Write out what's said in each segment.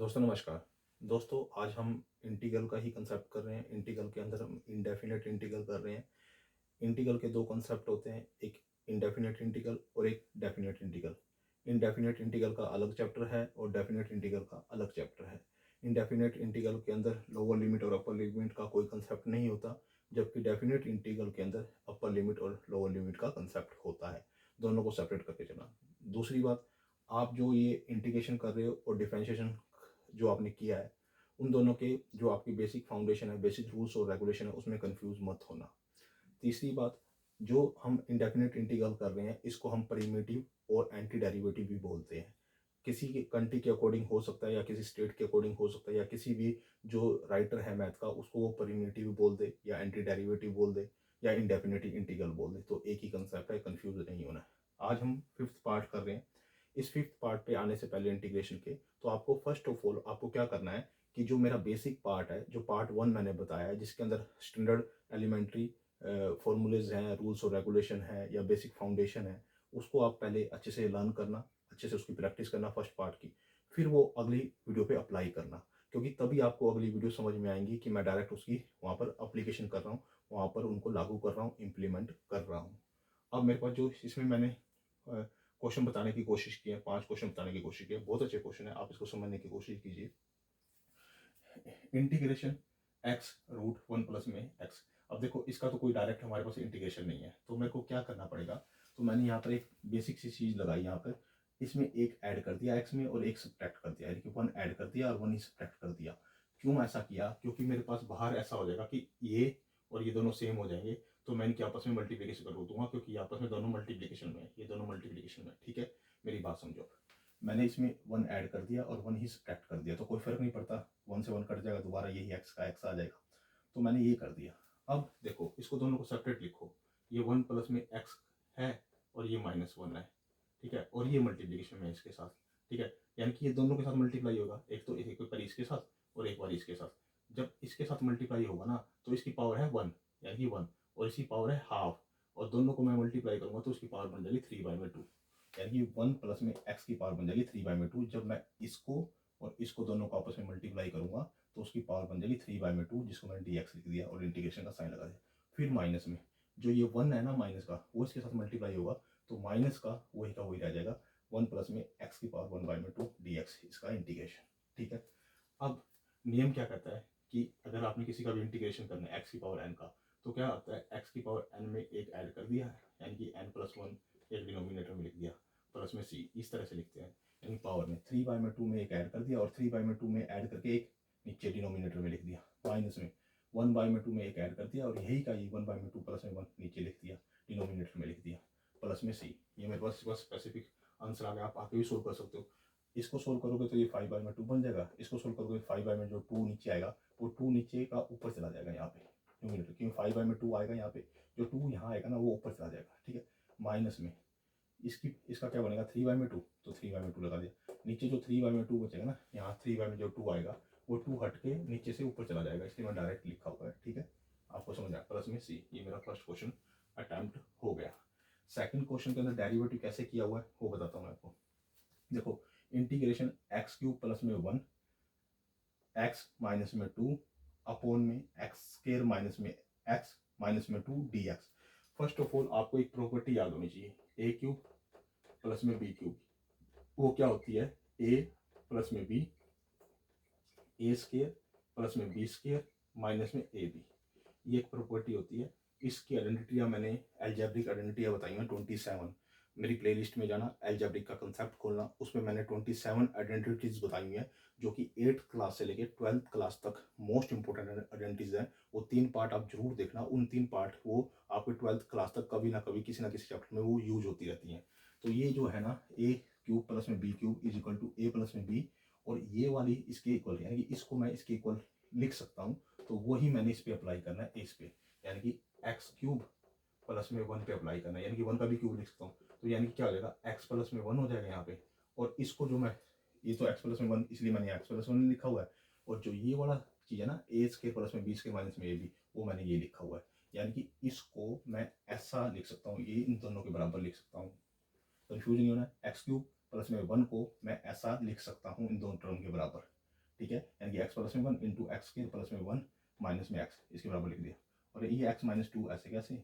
दोस्तों नमस्कार। दोस्तों आज हम इंटीग्रल का ही कंसेप्ट कर रहे हैं। इंटीग्रल के अंदर हम इंडेफिनेट इंटीग्रल कर रहे हैं। इंटीग्रल के दो कंसेप्ट होते हैं, एक इंडेफिनेट इंटीग्रल और एक डेफिनेट इंटीग्रल। इंडेफिनेट इंटीग्रल का अलग चैप्टर है और डेफिनेट इंटीग्रल का अलग चैप्टर है। इंडेफिनेट इंटीग्रल के अंदर लोअर लिमिट और अपर लिमिट का कोई कंसेप्ट नहीं होता, जबकि डेफिनेट इंटीग्रल के अंदर अपर लिमिट और लोअर लिमिट का कंसेप्ट होता है। दोनों को सेपरेट करके चलना। दूसरी बात, आप जो ये इंटीग्रेशन कर रहे हो और डिफरेंशिएशन जो आपने किया है, उन दोनों के जो आपकी बेसिक फाउंडेशन है, बेसिक रूल्स और रेगुलेशन है, उसमें कंफ्यूज मत होना। तीसरी बात, जो हम इंडेफिनेट इंटीग्रल कर रहे हैं इसको हम प्रिमिटिव और एंटी डेरिवेटिव भी बोलते हैं। किसी के कंट्री के अकॉर्डिंग हो सकता है या किसी स्टेट के अकॉर्डिंग हो सकता है, या किसी भी जो राइटर है मैथ का उसको वो प्रिमिटिव बोल दे या एंटी डेरिवेटिव बोल दे या इंडेफिनेट इंटीग्रल बोल दे, तो एक ही कंसेप्ट है, कंफ्यूज नहीं होना है। आज हम फिफ्थ पार्ट कर रहे हैं। इस फिफ्थ पार्ट पे आने से पहले इंटीग्रेशन के, तो आपको फर्स्ट ऑफ ऑल आपको क्या करना है कि जो मेरा बेसिक पार्ट है, जो पार्ट वन मैंने बताया है, जिसके अंदर स्टैंडर्ड एलिमेंट्री फॉर्मूलेज हैं, रूल्स और रेगुलेशन है या बेसिक फाउंडेशन है, उसको आप पहले अच्छे से लर्न करना, अच्छे से उसकी प्रैक्टिस करना फर्स्ट पार्ट की। फिर वो अगली वीडियो पे अप्लाई करना, क्योंकि तभी आपको अगली वीडियो समझ में आएंगी कि मैं डायरेक्ट उसकी वहाँ पर अप्लीकेशन कर रहा हूँ, वहाँ पर उनको लागू कर रहा हूँ, इम्प्लीमेंट कर रहा हूँ। अब मेरे पास जो इसमें मैंने क्वेश्चन बताने की कोशिश की है, 5 क्वेश्चन बताने की कोशिश की है, बहुत अच्छे क्वेश्चन है, आप इसको समझने की कोशिश कीजिए। Integration x root one plus में एक्स। अब देखो इसका तो कोई डायरेक्ट हमारे पास इंटीग्रेशन नहीं है, तो मेरे को क्या करना पड़ेगा। तो मैंने यहाँ पर एक बेसिक सी चीज़ लगाई, यहाँ पर इसमें एक ऐड कर दिया एक्स में और एक सब्ट्रैक्ट कर दिया, यानी कि वन ऐड कर दिया और वन ही सब्ट्रैक्ट कर दिया। क्यों ऐसा किया? क्योंकि मेरे पास बाहर ऐसा हो जाएगा कि ये और ये दोनों सेम हो जाएंगे, तो मैं इनके आपस में मल्टीप्लिकेशन कर दूंगा, क्योंकि आपस में दोनों मल्टीप्लिकेशन में है, ये दोनों मल्टीप्लिकेशन में। ठीक है, मेरी बात समझो। मैंने इसमें वन ऐड कर दिया और वन ही सब्ट्रैक्ट कर दिया, तो कोई फर्क नहीं पड़ता, वन से वन कट जाएगा, दोबारा यही एक्स का एक्स आ जाएगा। तो मैंने ये कर दिया। अब देखो इसको दोनों को सेपरेट लिखो, ये वन प्लस में एक्स है और ये माइनस वन है। ठीक है, और ये मल्टीप्लीकेशन में इसके साथ। ठीक है, यानी कि ये दोनों के साथ मल्टीप्लाई होगा, एक तो एक बार इसके साथ और एक बार इसके साथ। जब इसके साथ मल्टीप्लाई होगा ना, तो इसकी पावर है वन, यानी कि वन, और इसकी पावर है हाफ, और दोनों को मैं मल्टीप्लाई करूंगा तो उसकी पावर बन जाएगी 3/2, यानी कि वन प्लस में एक्स की पावर बन जाएगी 3/2। जब मैं इसको और इसको दोनों को आपस में मल्टीप्लाई करूंगा तो उसकी पावर बन जाएगी 3/2, जिसको मैंने डी एक्स लिख दिया और इंटीग्रेशन का साइन लगा दिया। फिर माइनस में जो ये वन है ना माइनस का, वो इसके साथ मल्टीप्लाई होगा, तो माइनस का वही रह जाएगा, वन प्लस में एक्स की पावर 1/2 डी एक्स, इसका इंटीग्रेशन। ठीक है, अब नियम क्या कहता है कि अगर आपने किसी का भी इंटीग्रेशन करना है एक्स की पावर एन का, तो क्या होता है, एक्स की पावर एन में एक ऐड कर दिया, यानी कि एन प्लस वन एक डिनोमिनेटर में लिख दिया, प्लस में सी, इस तरह से लिखते हैं। यानी पावर में 3/2 में एक ऐड कर दिया और 3/2 में ऐड करके एक नीचे डिनोमिनेटर में लिख दिया। माइनस में 1/2 में एक ऐड कर दिया और यही का ये 1/2 प्लस में वन नीचे लिख दिया, डिनोमिनेटर में लिख दिया, प्लस में सी। ये मेरे पास स्पेसिफिक आंसर आ गया, आप आके भी सोल्व कर सकते हो। इसको सोल्व करोगे तो ये 5/2 बन जाएगा, इसको सोल्व करोगे 5/2 जो 2 नीचे आएगा वो 2 नीचे का ऊपर चला जाएगा यहाँ पे न्यूमिनेटर, क्योंकि 5/2 आएगा यहाँ पे, जो 2 यहाँ आएगा ना वो ऊपर चला जाएगा। ठीक है, माइनस में इसका क्या बनेगा 3/2, तो 3/2 लगा दिया। नीचे जो 3/2 बचेगा ना, यहाँ 3/2 जो 2 आएगा वो 2 हट के नीचे से ऊपर चला जाएगा, इसलिए मैं डायरेक्ट लिखा हुआ है। ठीक है, आपको समझ आया, प्लस में सी। ये मेरा फर्स्ट क्वेश्चन अटेम्प्ट हो गया। सेकंड क्वेश्चन के अंदर डेरिवेटिव कैसे किया हुआ है वो बताता हूँ मैं आपको। देखो, इंटीग्रेशन एक्स क्यूब प्लस में वन, एक्स माइनस में टू, अपॉन में एक्स स्केयर माइनस में एक्स माइनस में two d x. First of all आपको एक प्रॉपर्टी याद होनी चाहिए, ए क्यूब प्लस में बी क्यूब, वो क्या होती है, ए प्लस में बी, ए स्केयर प्लस में बी स्केयर माइनस में ए बी, ये एक प्रॉपर्टी होती है। इसकी आइडेंटिटियाँ मैंने एल्जेब्रिक आइडेंटिटियाँ बताई हैं 27, मेरी प्लेलिस्ट में जाना, एल्जेब्रिक का कंसेप्ट खोलना, उसमें मैंने 27 आइडेंटिटीज बताई हुई हैं, जो कि 8th क्लास से लेकर 12th क्लास तक मोस्ट इंपॉर्टेंट आइडेंटिटीज हैं। वो 3 पार्ट आप जरूर देखना, उन 3 पार्ट वो आपके 12th क्लास तक कभी ना कभी किसी ना किसी चैप्टर में वो यूज होती रहती हैं। तो ये जो है ना, ए क्यूब प्लस में b cube is equal to a plus में बी, और ये वाली इसके इक्वल, यानी कि इसको मैं इसके इक्वल लिख सकता हूँ, तो वही मैंने इस पर अप्लाई करना है, इस पे, यानी कि एक्स क्यूब प्लस में वन पे अप्लाई करना है, यानी कि वन का भी क्यूब लिख सकता हूँ। तो यानी कि क्या हो जाएगा, एक्स प्लस में वन हो जाएगा यहाँ पे, और इसको जो मैं, ये तो एक्स प्लस में वन इसलिए मैंने एक्स प्लस वन लिखा हुआ है, और जो ये वाला चीज़ है ना, ए स्केयर प्लस में बी स्केयर माइनस में ए बी, वो मैंने ये लिखा हुआ है। यानी कि इसको मैं ऐसा लिख सकता हूँ, ये इन दोनों के बराबर लिख सकता हूँ, कन्फ्यूजन नहीं होना है। एक्स क्यूब प्लस में वन को मैं ऐसा लिख सकता हूँ इन दोनों टर्म के बराबर, ठीक है, यानी कि एक्स प्लस में 1 इंटू एक्स स्क्वायर प्लस में 1 माइनस में एक्स इसके बराबर लिख दिया। और ये एक्स माइनस 2 ऐसे कैसे,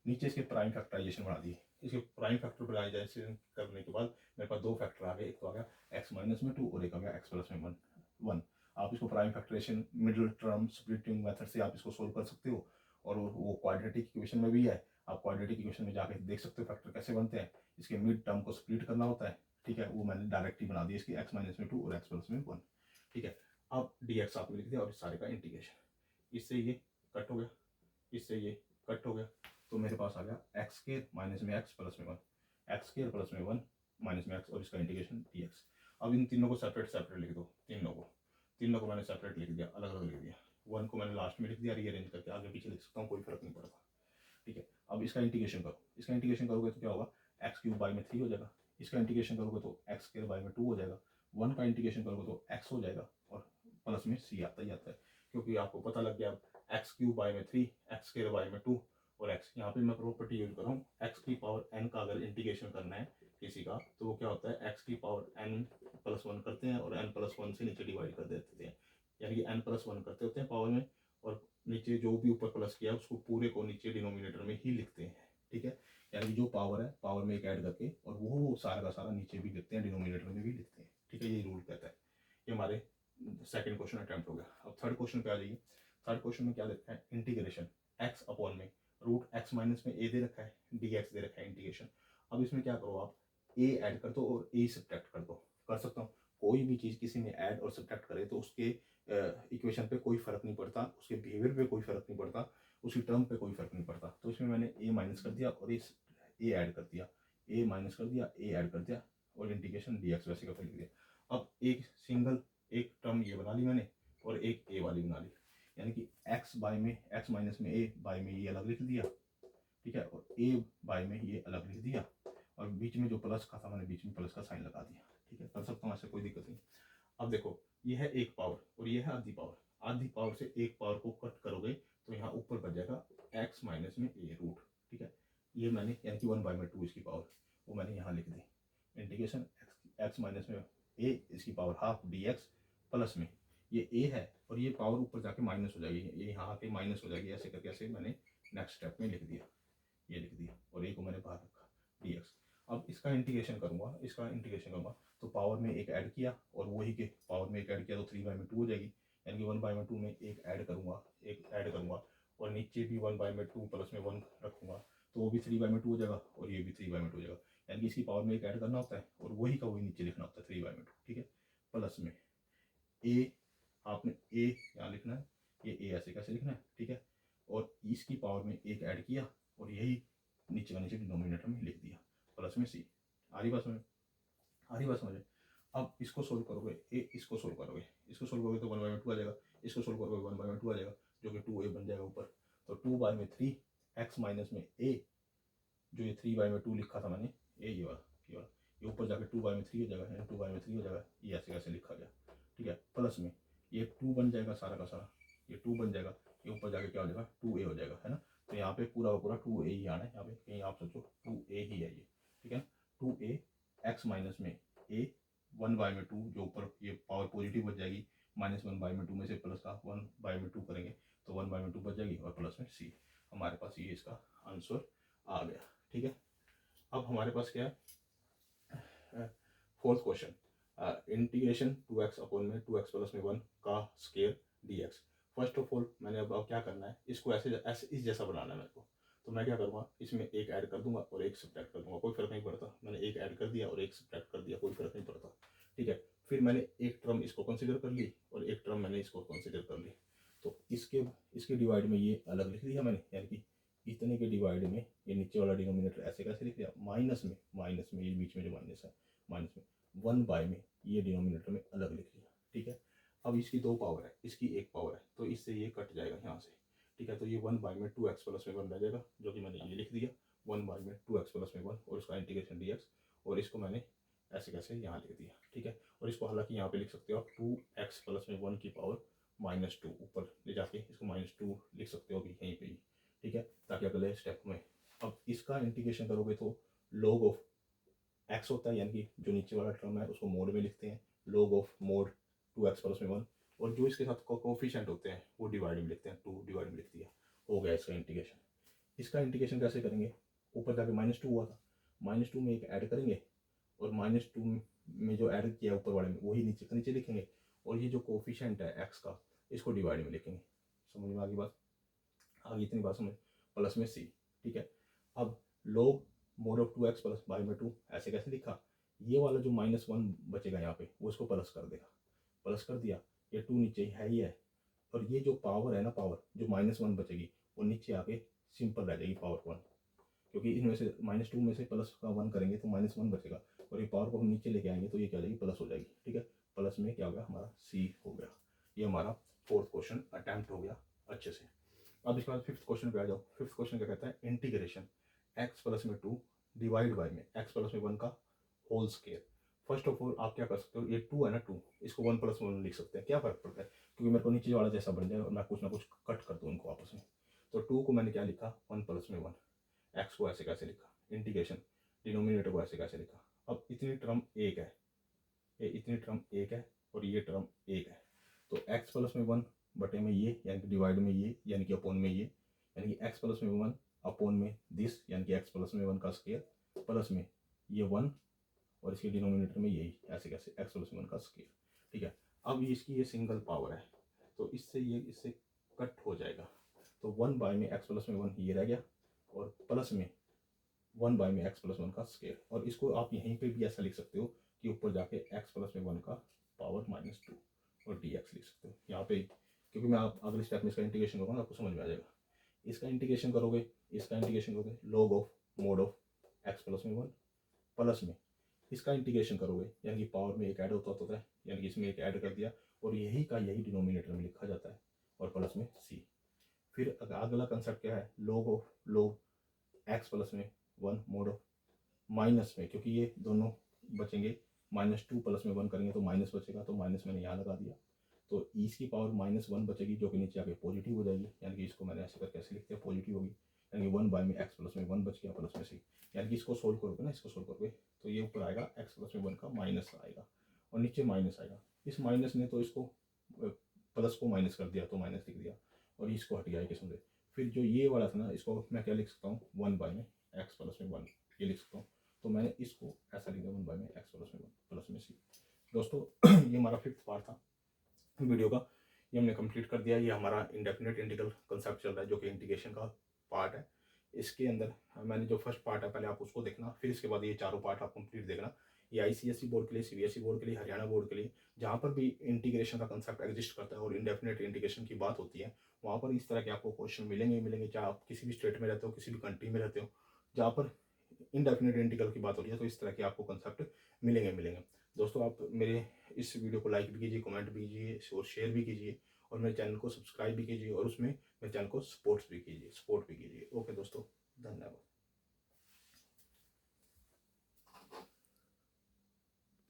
नीचे इसके प्राइम फैक्टराइजेशन बना दिए। इसके प्राइम फैक्टर बनाइजेशन करने के बाद मेरे पास दो फैक्टर आ गए, एक तो आ गया एक्स माइनस में 2 और एक आ गया एक्स प्लस में 1। आप इसको prime factorisation middle term splitting method से आप इसको सोल्व कर सकते हो, और वो क्वाड्रेटिक इक्वेशन में भी है। आप क्वाड्रेटिक इक्वेशन में जाके देख सकते हो फैक्टर कैसे बनते हैं। इसके मिड टर्म को स्प्लिट करना होता है, ठीक है, वो मैंने डायरेक्ट ही बना दिया इसकी एक्स माइनस में 2 और एक्स प्लस में 1। ठीक है, अब डी एक्स आपने लिख दिया और इस सारे का इंटीग्रेशन, इससे ये कट हो गया, इससे ये कट हो गया, तो मेरे पास आ गया एक्स स्क्वायर माइनस में एक्स प्लस में 1, एक्स स्क्वायर प्लस में 1 माइनस में एक्स और इसका इंटीग्रेशन डी एक्स। अब इन तीनों को सेपरेट सेपरेट लिख दो, तीनों को मैंने सेपरेट लिख दिया, अलग अलग लिख दिया। 1 को मैंने लास्ट में लिख दिया, रीअरेंज करके आगे पीछे लिख सकता हूँ, कोई फर्क नहीं पड़ता। ठीक है, अब इसका इंटीग्रेशन करो, इसका इंटीग्रेशन करोगे तो क्या होगा, एक्स क्यूब बाई में 3 हो जाएगा। इसका इंटीग्रेशन करोगे तो एक्स स्क्वायर बाई में 2 हो जाएगा। 1 का इंटीग्रेशन करोगे तो एक्स हो जाएगा और प्लस में सी आता ही आता है, क्योंकि आपको पता लग गया एक्स क्यूब बाई में 3, एक्स स्क्वायर बाई में 2 और एक्स। यहाँ पे मैं प्रॉपर्टी यूज कर रहा हूँ, एक्स की पावर एन का अगर इंटीग्रेशन करना है किसी का तो वो क्या होता है, एक्स की पावर एन प्लस 1 करते हैं और एन प्लस 1 से नीचे डिवाइड कर देते हैं, यानी कि एन प्लस 1 करते होते हैं पावर में, और नीचे जो भी ऊपर प्लस किया उसको पूरे को नीचे डिनोमिनेटर में ही लिखते हैं। ठीक है, यानी कि जो पावर है पावर में एक ऐड करके और वो सारा का सारा नीचे भी लिखते हैं, डिनोमिनेटर में भी लिखते हैं। ठीक है, ये रूल कहता है। ये हमारे सेकंड क्वेश्चन अटेम्प्ट हो गया। अब थर्ड क्वेश्चन पे आ जाइए। थर्ड क्वेश्चन में क्या देखते हैं, इंटीग्रेशन एक्स अपॉन में रूट एक्स माइनस में ए दे रखा है, डी एक्स दे रखा है इंटीग्रेशन। अब इसमें क्या करो, आप ए ऐड कर दो और ए सब्ट्रैक्ट कर दो। कर सकता हूँ, कोई भी चीज़ किसी ने ऐड और सब्ट्रैक्ट करे तो उसके इक्वेशन पे कोई फर्क नहीं पड़ता, उसके बिहेवियर पे कोई फर्क नहीं पड़ता, उसकी टर्म पे कोई फर्क नहीं पड़ता। तो इसमें मैंने ए माइनस कर दिया और इस ए ऐड कर दिया, ए माइनस कर दिया, ए ऐड कर दिया और इंटीग्रेशन डी एक्स वैसे का लिख दिया। अब एक सिंगल एक टर्म ये बना ली मैंने और एक ए वाली बना ली, यानी कि एक्स बाय में एक्स माइनस में ए बाय में ये अलग लिख दिया। ठीक है, और ए बाय में ये अलग लिख दिया और बीच में जो प्लस का था मैंने बीच में प्लस का साइन लगा दिया। ठीक है, कर सकता हूँ, ऐसे कोई दिक्कत नहीं। अब देखो, ये है एक पावर और ये है आधी पावर। आधी पावर से एक पावर को कट करोगे तो यहाँ ऊपर बच जाएगा एक्स माइनस में ए रूट। ठीक है, ये मैंने यानी कि 1 बाय में 2 इसकी पावर वो मैंने यहाँ लिख दी। इंटीग्रेशन एक्स माइनस में ए इसकी power half D x plus में ये ए है और ये पावर ऊपर जाके माइनस हो जाएगी, ये यहाँ आके माइनस हो जाएगी, ऐसे करके ऐसे मैंने नेक्स्ट स्टेप में लिख दिया, ये लिख दिया और ए को मैंने बाहर रखा डी एक्स। अब इसका इंटीग्रेशन करूँगा, इसका इंटीग्रेशन करूँगा तो पावर में एक ऐड किया और वही के पावर में एक ऐड किया तो 3 बाय में 2 हो जाएगी, यानी कि 1 बाय में 2 में एक ऐड करूँगा, एक ऐड करूँगा और नीचे भी 1 बाय में 2 प्लस में 1 रखूँगा तो वो भी 3 बाय में 2 हो जाएगा और ये भी 3 बाय में 2 हो जाएगा, यानी कि इसकी पावर में एक ऐड करना होता है और वही का वही नीचे लिखना होता है 3 बाय में 2। ठीक है, प्लस में ए, आपने ए यहाँ लिखना है, ये ए ऐसे कैसे लिखना है। ठीक है, और इसकी पावर में एक ऐड किया और यही नीचे का नीचे डिनोमिनेटर में लिख दिया प्लस में सी। आ रही बात समझ, आ रही बात समझे। अब इसको सोल्व करोगे, इसको सोल्व करोगे, इसको सोल्व करोगे तो 1 बाय में 2 आ जाएगा, इसको सोल्व करोगे 1 बाय में 2 आ जाएगा जो कि 2a बन जाएगा ऊपर। तो 2 बाय में 3 एक्स माइनस में a, जो ये 3 बाय में 2 लिखा था मैंने, ये वाला ये ऊपर जाके 2 बाय में 3 हो जाएगा, 2 बाय में 3 हो जाएगा, ये ऐसे कैसे लिखा गया। ठीक है, प्लस में ये 2 बन जाएगा सारा का सारा, ये 2 बन जाएगा, ये ऊपर जाके क्या हो जाएगा 2a हो जाएगा, है ना। तो यहाँ पे पूरा पूरा 2a ही आना है, यहाँ पे कहीं आप सोचो 2a ही है ये। ठीक है, 2a एक्स माइनस में a 1 बाय में 2 जो ऊपर ये पावर पॉजिटिव बच जाएगी, माइनस 1 बाय में 2 में से प्लस का 1 बाय में 2 करेंगे तो 1 बाय में 2 बच जाएगी और प्लस में सी। हमारे पास ये इसका आंसर आ गया। ठीक है, अब हमारे पास क्या है, fourth question, integration 2x upon में 2x प्लस में 1 का square dx। First of all मैंने अब क्या करना है, इसको ऐसे ऐसे इस जैसा बनाना है मेरे को। तो मैं क्या करूँगा, इसमें एक ऐड कर दूंगा और एक सब्ट्रैक्ट कर दूंगा, कोई फर्क नहीं पड़ता। मैंने एक ऐड कर दिया और एक सब्ट्रैक्ट कर दिया, कोई फर्क नहीं पड़ता। ठीक है, फिर मैंने एक टर्म इसको कंसिडर कर ली और एक टर्म मैंने इसको कंसिडर कर ली। तो इसके डिवाइड में ये अलग लिख दिया मैंने, यानी कि इतने के डिवाइड में ये नीचे वाला डिनोमिनेटर ऐसे कैसे लिख दिया, माइनस में ये बीच में जो माइनस है माइनस में 1 बाय में ये डिनोमिनेटर में अलग लिख लिया। ठीक है, अब इसकी 2 पावर है, इसकी 1 पावर है, तो इससे ये कट जाएगा यहाँ से। ठीक है, तो ये 1 बाय में 2x प्लस में 1 रह जाएगा, जो कि मैंने ये लिख दिया 1 बाय में 2x प्लस में 1 और इसका इंटीग्रेशन dx, और इसको मैंने ऐसे कैसे यहाँ लिख दिया। ठीक है, और इसको हालांकि यहाँ पे लिख सकते हो आप 2x प्लस में 1 की पावर -2 ऊपर ले जाके इसको -2 लिख सकते हो अभी यहीं पे ही। ठीक है, ताकि अगले स्टेप में अब इसका इंटीग्रेशन करोगे तो log ऑफ x होता है, यानी कि जो नीचे वाला टर्म है उसको मोड में लिखते हैं, log of mode 2x plus में 1 और जो इसके साथ कोफिशिएंट होते हैं वो डिवाइड में लिखते हैं, 2 डिवाइड में लिख दिया, हो गया इसका इंटीग्रेशन। इसका इंटीग्रेशन कैसे करेंगे, ऊपर जाके -2 हुआ था, -2 में एक ऐड करेंगे और -2 में जो ऐड किया ऊपर वाले में वही नीचे लिखेंगे, और ये जो कोफिशिएंट है एक्स का इसको डिवाइड में लिखेंगे। समझ में आ गई बात, आगे इतनी बात समझ, प्लस में सी, ठीक है। अब log mod of 2x plus by में 2 ऐसे कैसे लिखा, ये वाला जो -1 बचेगा यहाँ पे वो इसको प्लस कर देगा, प्लस कर दिया, ये 2 नीचे है ही है, और ये जो पावर है ना, पावर जो -1 बचेगी वो नीचे आके सिंपल रह जाएगी पावर 1, क्योंकि इनमें से -2 में से प्लस का 1 करेंगे तो -1 बचेगा, और ये पावर को हम नीचे लेके आएंगे तो ये क्या हो जाएगी, प्लस हो जाएगी, ठीक है। प्लस में क्या हो गया हमारा सी हो गया। ये हमारा 4th क्वेश्चन अटैम्प्ट हो गया अच्छे से। अब इसके बाद 5th क्वेश्चन पे आ जाओ। 5th क्वेश्चन क्या कहता है, इंटीग्रेशन x प्लस में 2 डिवाइड बाई में x प्लस में 1 का whole square. First of all आप क्या कर सकते हो, ये 2 है ना, 2 इसको 1 प्लस 1 लिख सकते हैं, क्या फर्क पड़ता है, क्योंकि मेरे को नीचे वाला जैसा बन जाए और मैं कुछ ना कुछ कट कर दूँ उनको आपस में। तो 2 को मैंने क्या लिखा, 1 प्लस में 1, एक्स को ऐसे कैसे लिखा, इंटीग्रेशन डिनोमिनेटर को ऐसे कैसे लिखा। अब इतनी टर्म एक है, ये इतनी टर्म एक है और ये टर्म एक है, तो x प्लस में 1 बटे में ये यानी कि डिवाइड में ये यानी कि अपॉन में ये, यानी कि x प्लस में 1 अपॉन में दिस यानी कि x प्लस में 1 का स्केयर प्लस में ये 1 और इसके डिनोमिनेटर में यही, ऐसे कैसे x प्लस में 1 का स्केयर, ठीक है। अब इसकी ये सिंगल पावर है तो इससे ये इससे कट हो जाएगा, तो 1 बाय में x प्लस में 1 ये रह गया और प्लस में 1 बाय में x प्लस 1 का स्केयर, और इसको आप यहीं पे भी ऐसा लिख सकते हो कि ऊपर जाके x प्लस में 1 का पावर -2 और dx लिख सकते हो यहाँ पे, क्योंकि मैं आप अगले स्टेप में इसका इंटीग्रेशन करूँगा आपको समझ में आ जाएगा। इसका इंटीग्रेशन करोगे, इसका इंटीग्रेशन करोगे, log of mode of x plus में 1 प्लस में इसका इंटीग्रेशन करोगे, यानी कि पावर में एक ऐड होता है, यानी कि इसमें एक ऐड कर दिया और यही का यही डिनोमिनेटर में लिखा जाता है, और प्लस में c। फिर अगला कंसेप्ट क्या है, log x प्लस में 1 मोड ऑफ माइनस में, क्योंकि ये दोनों बचेंगे, -2 प्लस में 1 करेंगे तो माइनस बचेगा, तो माइनस मैंने यहाँ लगा दिया, तो इसकी पावर -1 बचेगी जो कि नीचे आके पॉजिटिव हो जाएगी, यानी कि इसको मैंने ऐसे करके ऐसे लिख दिया, पॉजिटिव होगी, यानी कि 1 बाय में x प्लस में 1 बच गया प्लस में सी, यानी कि इसको सोल्व करोगे ना, इसको सोल्व करोगे तो ये ऊपर आएगा x प्लस में 1 का माइनस आएगा और नीचे माइनस आएगा। इस माइनस ने तो इसको प्लस को माइनस कर दिया तो माइनस लिख दिया और इसको हट गया किस्म से। फिर जो ये वाला था ना, इसको मैं क्या लिख सकता हूँ, 1 बाय में x प्लस में 1 ये लिख सकता हूँ, तो मैंने इसको ऐसा लिखा 1 बाय में x प्लस में 1 प्लस में सी। दोस्तों ये हमारा 5th पार्ट था वीडियो का, ये हमने कंप्लीट कर दिया। ये हमारा इंडेफिनेट इंटीग्रल कंसेप्ट चल रहा है जो कि इंटीग्रेशन का पार्ट है। इसके अंदर मैंने जो फर्स्ट पार्ट है पहले आप उसको देखना, फिर इसके बाद ये चारों पार्ट आप कंप्लीट देखना। ये ICSE बोर्ड के लिए, CBSE बोर्ड के लिए, हरियाणा बोर्ड के लिए, जहाँ पर भी इंटीग्रेशन का कंसेप्ट एग्जिस्ट करता है और इंडेफिनेट इंटीग्रेशन की बात होती है, वहाँ पर इस तरह के आपको क्वेश्चन मिलेंगे। चाहे आप किसी भी स्टेट में रहते हो, किसी भी कंट्री में रहते हो, जहाँ पर इंडेफिनेट इंटीग्रल की बात हो रही है, तो इस तरह के आपको कंसेप्ट मिलेंगे। दोस्तों आप मेरे इस वीडियो को लाइक भी कीजिए, कमेंट भी कीजिए और शेयर भी कीजिए, और मेरे चैनल को सब्सक्राइब भी कीजिए, और उसमें मेरे चैनल को सपोर्ट भी कीजिए। ओके दोस्तों, धन्यवाद।